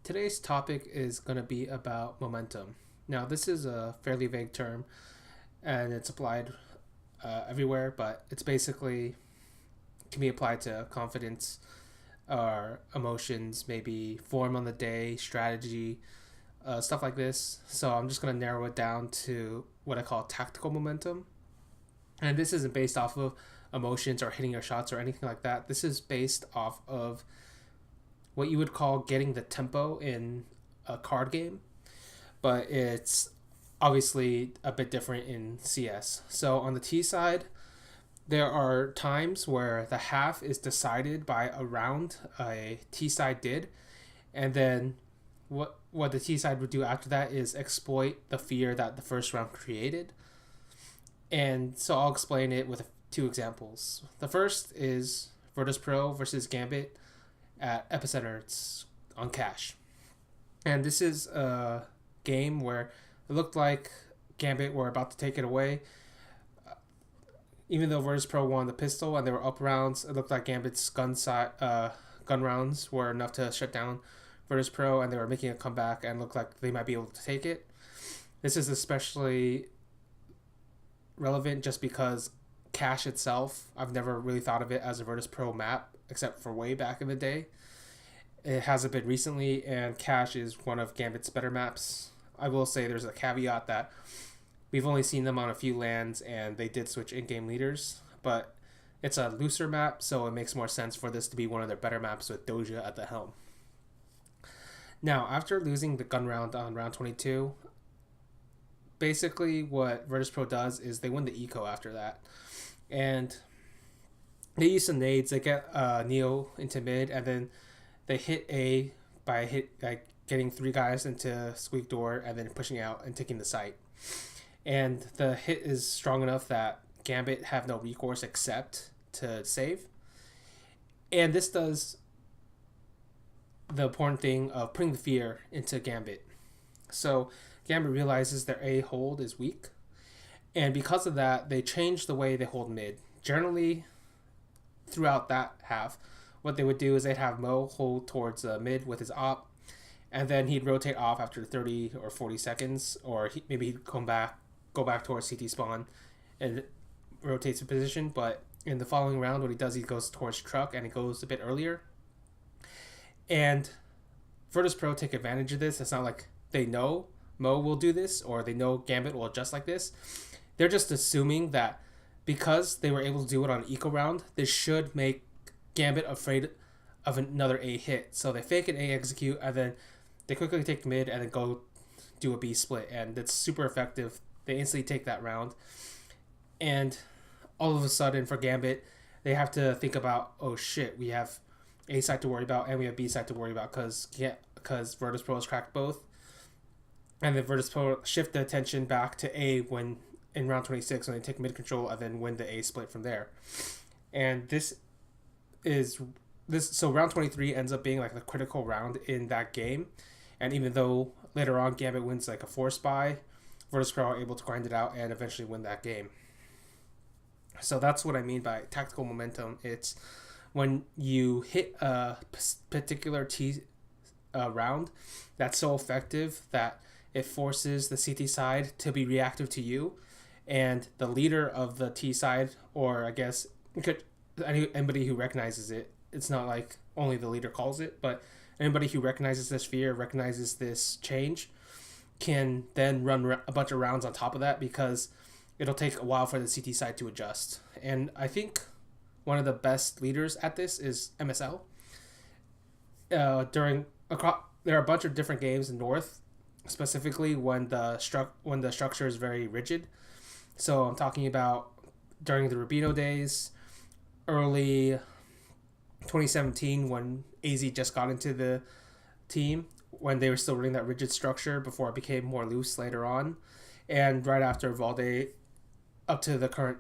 Today's topic is going to be about momentum. Now, this is a fairly vague term and it's applied everywhere, but it's basically can be applied to confidence or emotions, maybe form on the day, strategy, stuff like this. So, I'm just going to narrow it down to what I call tactical momentum. And this isn't based off of emotions or hitting your shots or anything like that. This is based off of what you would call getting the tempo in a card game, but it's obviously a bit different in CS. So on the T side, there are times where the half is decided by a round a T side did, and then what the T side would do after that is exploit the fear that the first round created. And so I'll explain it with two examples. The first is Virtus Pro versus Gambit at Epicenter. It's on cash. And this is a game where it looked like Gambit were about to take it away. Even though Virtus Pro won the pistol and they were up rounds, it looked like Gambit's gun rounds were enough to shut down Virtus Pro, and they were making a comeback and looked like they might be able to take it. This is especially relevant just because Cash itself, I've never really thought of it as a Virtus Pro map except for way back in the day. It hasn't been recently, and Cash is one of Gambit's better maps. I will say there's a caveat that we've only seen them on a few lands, and they did switch in-game leaders, but it's a looser map, so it makes more sense for this to be one of their better maps with Doja at the helm. Now, after losing the gun round on round 22, basically what Virtus Pro does is they win the eco after that. And they use some nades. They get Neo into mid, and then they hit A by getting three guys into squeak door and then pushing out and taking the site. And the hit is strong enough that Gambit have no recourse except to save. And this does the important thing of putting the fear into Gambit. So Gambit realizes their A hold is weak, and because of that, they change the way they hold mid. Generally, throughout that half, what they would do is they'd have Mo hold towards mid with his op, and then he'd rotate off after 30 or 40 seconds, or maybe he'd go back towards CT spawn and rotates the position. But in the following round, what he does, he goes towards truck, and he goes a bit earlier. And Virtus Pro take advantage of this. It's not like they know Mo will do this or they know Gambit will adjust like this. They're just assuming that because they were able to do it on an eco round, this should make Gambit afraid of another A hit. So they fake an A execute, and then they quickly take mid and then go do a B split. And it's super effective. They instantly take that round. And all of a sudden for Gambit, they have to think about, oh shit, we have A side to worry about and we have B side to worry about because Virtus Pro has cracked both. And then Virtus Pro shift the attention back to A when in round 26 when they take mid control and then win the A split from there. And so round 23 ends up being like the critical round in that game. And even though later on Gambit wins like a force buy, Virtus Pro are able to grind it out and eventually win that game. So that's what I mean by tactical momentum. It's when you hit a particular round that's so effective that it forces the CT side to be reactive to you, and the leader of the T side, or I guess anybody who recognizes it, it's not like only the leader calls it, but anybody who recognizes this fear, recognizes this change, can then run a bunch of rounds on top of that because it'll take a while for the CT side to adjust. And I think one of the best leaders at this is MSL. There are a bunch of different games in North, specifically when the structure is very rigid. So I'm talking about during the Rubino days, early 2017 when AZ just got into the team, when they were still running that rigid structure before it became more loose later on, and right after Valde up to the current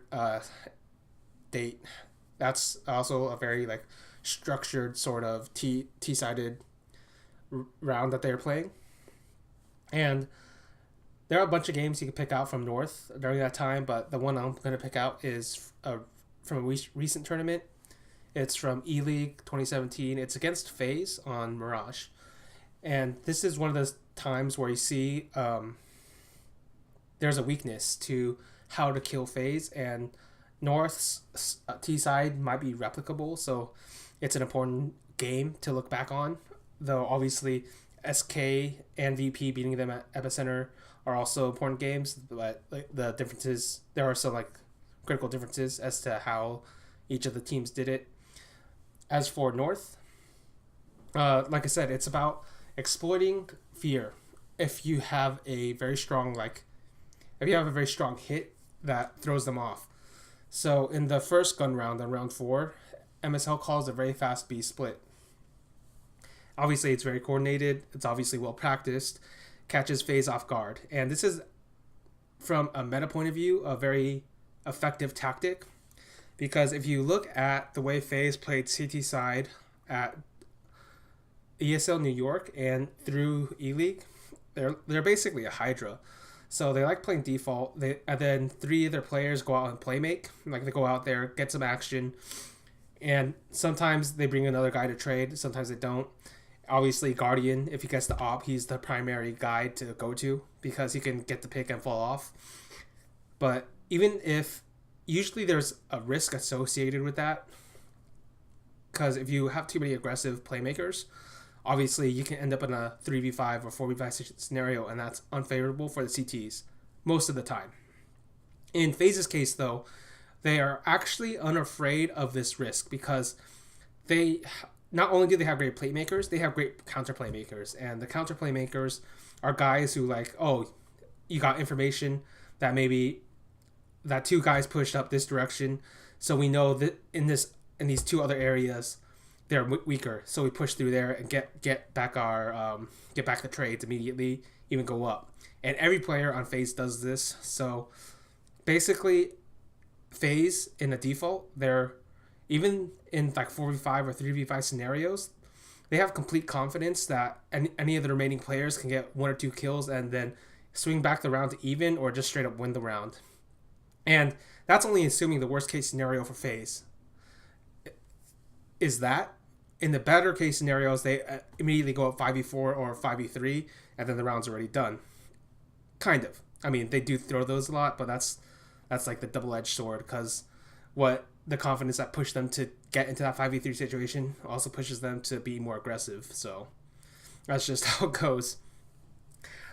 date. That's also a very like structured sort of T-sided round that they're playing. And there are a bunch of games you can pick out from North during that time, but the one I'm going to pick out is from a recent tournament. It's from E-League 2017. It's against FaZe on Mirage. And this is one of those times where you see there's a weakness to how to kill FaZe, and North's T side might be replicable, so it's an important game to look back on. Though obviously SK and VP beating them at Epicenter are also important games, but like the differences, there are some like critical differences as to how each of the teams did it. As for North, like I said, it's about exploiting fear. If you have a very strong hit that throws them off. So in the first gun round, on round 4, MSL calls a very fast B split. Obviously, it's very coordinated. It's obviously well practiced. Catches FaZe off guard. And this is, from a meta point of view, a very effective tactic. Because if you look at the way FaZe played CT side at ESL New York and through E-League, they're basically a Hydra. So they like playing default. And then 3 of their players go out and play make. Like they go out there, get some action. And sometimes they bring another guy to trade. Sometimes they don't. Obviously, Guardian, if he gets the op, he's the primary guy to go to because he can get the pick and fall off. But even if, usually there's a risk associated with that, because if you have too many aggressive playmakers, obviously you can end up in a 3v5 or 4v5 scenario, and that's unfavorable for the CTs most of the time. In FaZe's case, though, they are actually unafraid of this risk because they not only do they have great playmakers, they have great counter playmakers. And the counter playmakers are guys who like, oh, you got information that maybe that 2 guys pushed up this direction, so we know that in these 2 other areas they're weaker, so we push through there and get back the trades immediately, even go up. And every player on FaZe does this. So basically, FaZe in the default, they're even in like 4v5 or 3v5 scenarios, they have complete confidence that any of the remaining players can get 1 or 2 kills and then swing back the round to even or just straight up win the round. And that's only assuming the worst case scenario for FaZe is that. In the better case scenarios, they immediately go up 5v4 or 5v3, and then the round's already done. Kind of. I mean, they do throw those a lot, but that's like the double-edged sword, because what the confidence that pushed them to get into that 5v3 situation also pushes them to be more aggressive. So that's just how it goes.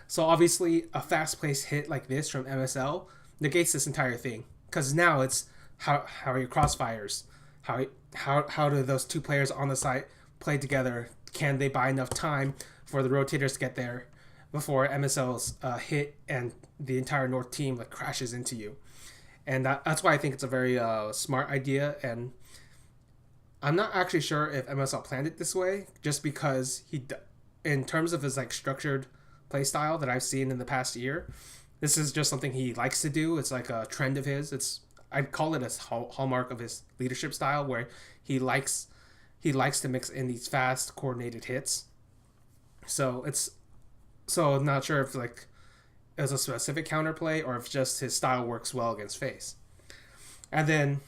So obviously, a fast-paced hit like this from MSL negates this entire thing, because now it's how are your crossfires? How do those 2 players on the site play together? Can they buy enough time for the rotators to get there before MSL's hit and the entire North team like crashes into you? And that's why I think it's a very smart idea. And I'm not actually sure if MSL planned it this way, just because in terms of his like structured play style that I've seen in the past year, this is just something he likes to do. It's like a trend of his. I'd call it a hallmark of his leadership style, where he likes to mix in these fast, coordinated hits. So I'm not sure if like it was a specific counterplay or if just his style works well against FaZe. And then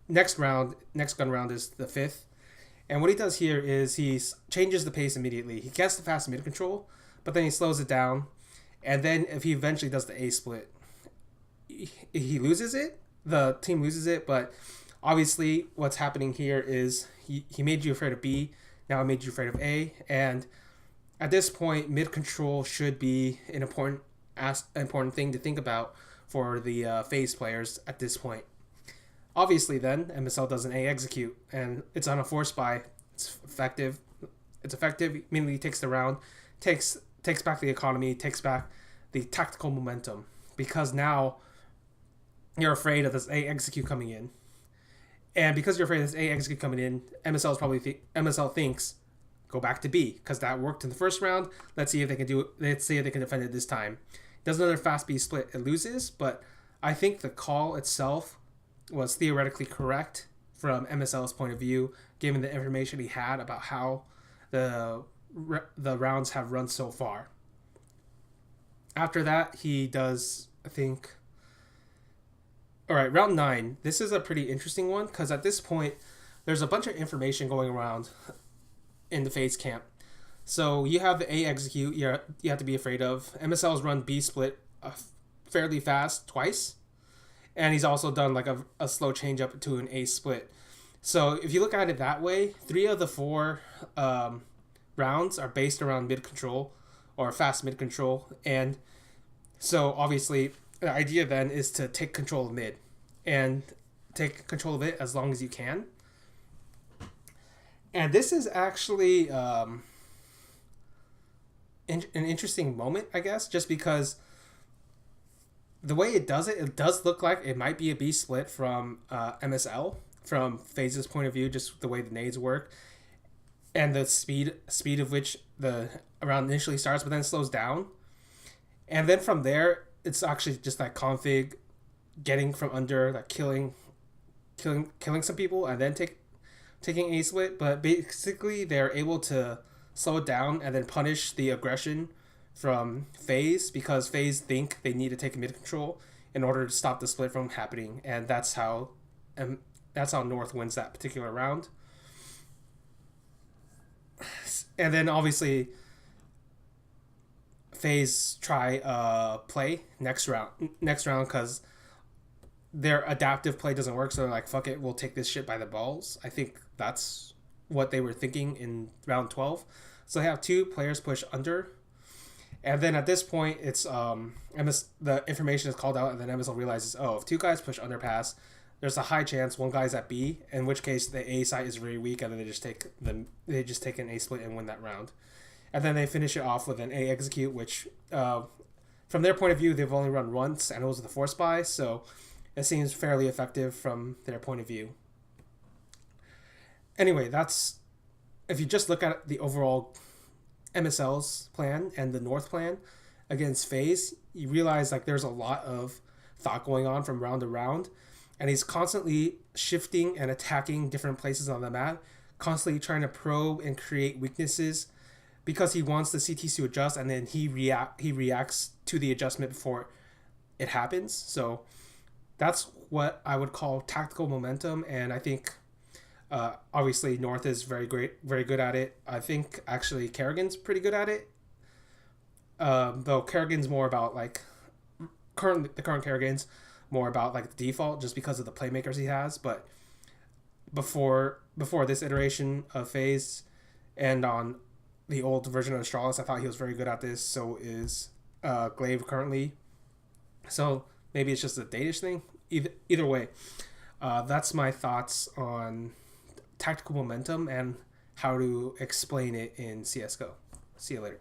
next gun round is the 5th, and what he does here is he changes the pace immediately. He gets the fast mid control, but then he slows it down, and then if he eventually does the A split, he loses it. The team loses it, but obviously what's happening here is he made you afraid of B, now he made you afraid of A, and at this point, mid control should be an important thing to think about for the FaZe players at this point. Obviously then, MSL does an A execute, and it's on a force buy. It's effective. Immediately takes the round, takes back the economy, takes back the tactical momentum, because now you're afraid of this A execute coming in. And because you're afraid of this A execute coming in, MSL thinks, go back to B, because that worked in the first round. Let's see if they can do it. Let's see if they can defend it this time. Does another fast B split, it loses, but I think the call itself was theoretically correct from MSL's point of view, given the information he had about how the rounds have run so far. After that, he does, I think... All right, round 9. This is a pretty interesting one, because at this point, there's a bunch of information going around in the FaZe camp. So you have the A execute. You have to be afraid of. MSL's run B split fairly fast twice, and he's also done like a slow change up to an A split. So if you look at it that way, 3 of the 4 rounds are based around mid control or fast mid control, and so obviously the idea then is to take control of mid and take control of it as long as you can. And this is actually an interesting moment, I guess, just because the way it does look like it might be a B split from MSL from FaZe's point of view, just the way the nades work and the speed of which the round initially starts, but then slows down, and then from there it's actually just like config getting from under, like killing some people, and then taking a split. But basically they're able to slow it down and then punish the aggression from FaZe, because FaZe think they need to take mid control in order to stop the split from happening, and that's how North wins that particular round. And then obviously FaZe try play next round because their adaptive play doesn't work, so they're like, fuck it, we'll take this shit by the balls. I think that's what they were thinking in round 12. So they have 2 players push under, and then at this point it's the information is called out, and then MSL realizes, oh, if 2 guys push underpass, there's a high chance one guy's at B, in which case the A side is very weak, and then they just take an A split and win that round. And then they finish it off with an A execute, which from their point of view they've only run once, and it was the force buy, so it seems fairly effective from their point of view. Anyway, that's, if you just look at the overall MSL's plan and the North plan against FaZe, you realize like there's a lot of thought going on from round to round, and he's constantly shifting and attacking different places on the map, constantly trying to probe and create weaknesses because he wants the CTs to adjust, and then he reacts to the adjustment before it happens. So that's what I would call tactical momentum, and I think obviously North is very good at it. I think actually Kerrigan's pretty good at it, though Kerrigan's more about like the current Kerrigan's more about like the default just because of the playmakers he has. But before this iteration of FaZe and on the old version of Astralis, I thought he was very good at this. So is Glaive currently. So maybe it's just a datish thing. Either way, that's my thoughts on tactical momentum and how to explain it in CSGO. See you later.